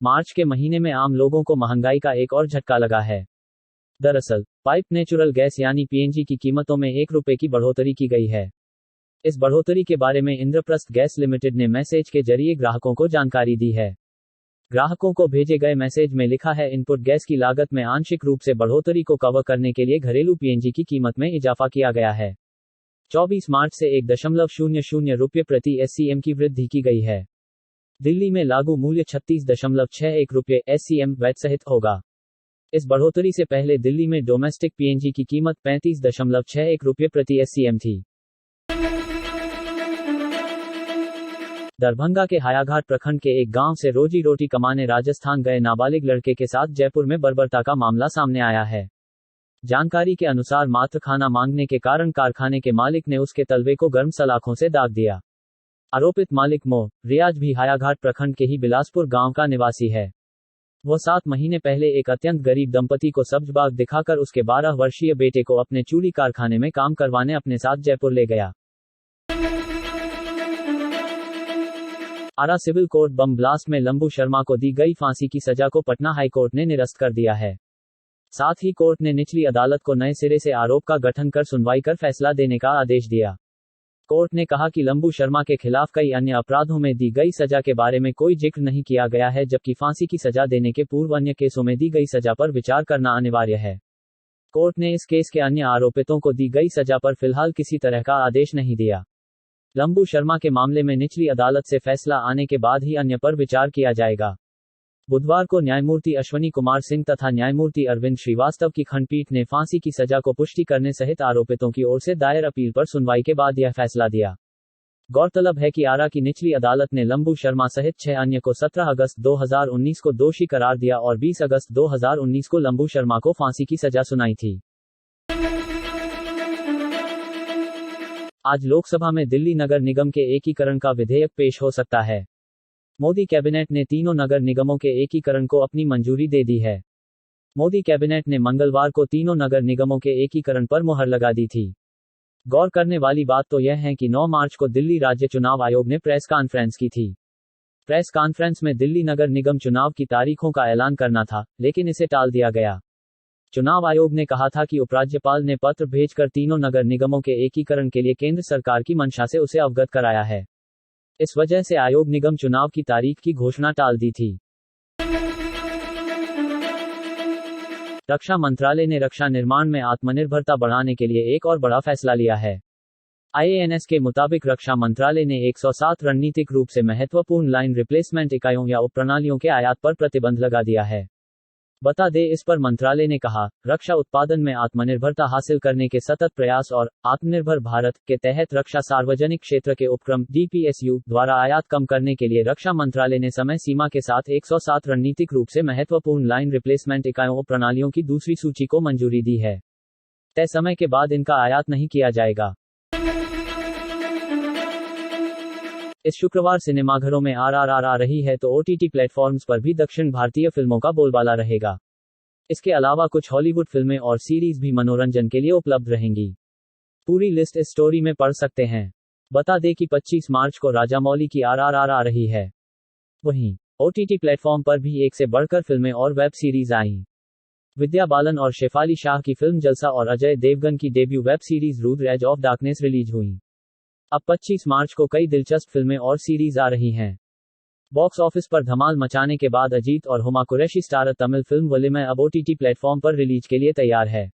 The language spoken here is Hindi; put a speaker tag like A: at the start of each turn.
A: मार्च के महीने में आम लोगों को महंगाई का एक और झटका लगा है। दरअसल, पाइप नेचुरल गैस यानी पीएनजी की कीमतों में ₹1 की बढ़ोतरी की गई है। इस बढ़ोतरी के बारे में इंद्रप्रस्थ गैस लिमिटेड ने मैसेज के जरिए ग्राहकों को जानकारी दी है। ग्राहकों को भेजे गए मैसेज में लिखा है, इनपुट गैस की लागत में आंशिक रूप से बढ़ोतरी को कवर करने के लिए घरेलू पीएनजी की कीमत में इजाफा किया गया है। 24 मार्च से ₹1.00 प्रति SCM की वृद्धि की गई है। दिल्ली में लागू मूल्य ₹36.61 SCM वैट सहित होगा। इस बढ़ोतरी से पहले दिल्ली में डोमेस्टिक पीएनजी की कीमत ₹35.61 प्रति SCM थी। दरभंगा के हायाघाट प्रखंड के एक गांव से रोजी रोटी कमाने राजस्थान गए नाबालिग लड़के के साथ जयपुर में बर्बरता का मामला सामने आया है। जानकारी के अनुसार मात्र खाना मांगने के कारण कारखाने के मालिक ने उसके तलवे को गर्म सलाखों से दाग दिया। आरोपित मालिक रियाज भी हायाघाट प्रखंड के ही बिलासपुर गांव का निवासी है। वह 7 महीने पहले एक अत्यंत गरीब दंपति को सब्जबाग दिखाकर उसके 12 वर्षीय बेटे को अपने चूड़ी कारखाने में काम करवाने अपने साथ जयपुर ले गया। आरा सिविल कोर्ट बम ब्लास्ट में लंबू शर्मा को दी गई फांसी की सजा को पटना हाई कोर्ट ने निरस्त कर दिया है। साथ ही कोर्ट ने निचली अदालत को नए सिरे से आरोप का गठन कर सुनवाई कर फैसला देने का आदेश दिया। कोर्ट ने कहा कि लंबू शर्मा के खिलाफ कई अन्य अपराधों में दी गई सजा के बारे में कोई जिक्र नहीं किया गया है, जबकि फांसी की सजा देने के पूर्व अन्य केसों में दी गई सजा पर विचार करना अनिवार्य है। कोर्ट ने इस केस के अन्य आरोपितों को दी गई सजा पर फिलहाल किसी तरह का आदेश नहीं दिया। लंबू शर्मा के मामले में निचली अदालत से फैसला आने के बाद ही अन्य पर विचार किया जाएगा। बुधवार को न्यायमूर्ति अश्वनी कुमार सिंह तथा न्यायमूर्ति अरविंद श्रीवास्तव की खंडपीठ ने फांसी की सजा को पुष्टि करने सहित आरोपितों की ओर से दायर अपील पर सुनवाई के बाद यह फैसला दिया। गौरतलब है कि आरा की निचली अदालत ने लंबू शर्मा सहित 6 अन्य को 17 अगस्त 2019 को दोषी करार दिया और 20 अगस्त 2019 को लंबू शर्मा को फांसी की सजा सुनाई थी। आज लोकसभा में दिल्ली नगर निगम के एकीकरण का विधेयक पेश हो सकता है। मोदी कैबिनेट ने तीनों नगर निगमों के एकीकरण को अपनी मंजूरी दे दी है। मोदी कैबिनेट ने मंगलवार को तीनों नगर निगमों के एकीकरण पर मुहर लगा दी थी। गौर करने वाली बात तो यह है कि 9 मार्च को दिल्ली राज्य चुनाव आयोग ने प्रेस कॉन्फ्रेंस की थी। प्रेस कॉन्फ्रेंस में दिल्ली नगर निगम चुनाव की तारीखों का ऐलान करना था, लेकिन इसे टाल दिया गया। चुनाव आयोग ने कहा था कि उपराज्यपाल ने पत्र भेजकर तीनों नगर निगमों के एकीकरण के लिए केंद्र सरकार की मंशा से उसे अवगत कराया है। इस वजह से आयोग निगम चुनाव की तारीख की घोषणा टाल दी थी। रक्षा मंत्रालय ने रक्षा निर्माण में आत्मनिर्भरता बढ़ाने के लिए एक और बड़ा फैसला लिया है। IANS के मुताबिक रक्षा मंत्रालय ने 107 रणनीतिक रूप से महत्वपूर्ण लाइन रिप्लेसमेंट इकाइयों या उपप्रणालियों के आयात पर प्रतिबंध लगा दिया है। बता दें, इस पर मंत्रालय ने कहा, रक्षा उत्पादन में आत्मनिर्भरता हासिल करने के सतत प्रयास और आत्मनिर्भर भारत के तहत रक्षा सार्वजनिक क्षेत्र के उपक्रम DPSU द्वारा आयात कम करने के लिए रक्षा मंत्रालय ने समय सीमा के साथ 107 रणनीतिक रूप से महत्वपूर्ण लाइन रिप्लेसमेंट इकाइयों प्रणालियों की दूसरी सूची को मंजूरी दी है। तय समय के बाद इनका आयात नहीं किया जाएगा। इस शुक्रवार सिनेमाघरों में RRR आ रही है तो OTT प्लेटफॉर्म्स पर भी दक्षिण भारतीय फिल्मों का बोलबाला रहेगा। इसके अलावा कुछ हॉलीवुड फिल्में और सीरीज भी मनोरंजन के लिए उपलब्ध रहेंगी। पूरी लिस्ट इस स्टोरी में पढ़ सकते हैं। बता दें कि 25 मार्च को राजामौली की RRR आ रही है। वहीं OTT प्लेटफॉर्म पर भी एक से बढ़कर फिल्में और वेब सीरीज आईं। विद्या बालन और शेफाली शाह की फिल्म जलसा और अजय देवगन की debut web series Rudra edge of darkness release हुई। अब 25 मार्च को कई दिलचस्प फिल्में और सीरीज आ रही हैं। बॉक्स ऑफिस पर धमाल मचाने के बाद अजीत और हुमा कुरैशी स्टारर तमिल फिल्म वलिमय अब OTT प्लेटफॉर्म पर रिलीज के लिए तैयार है।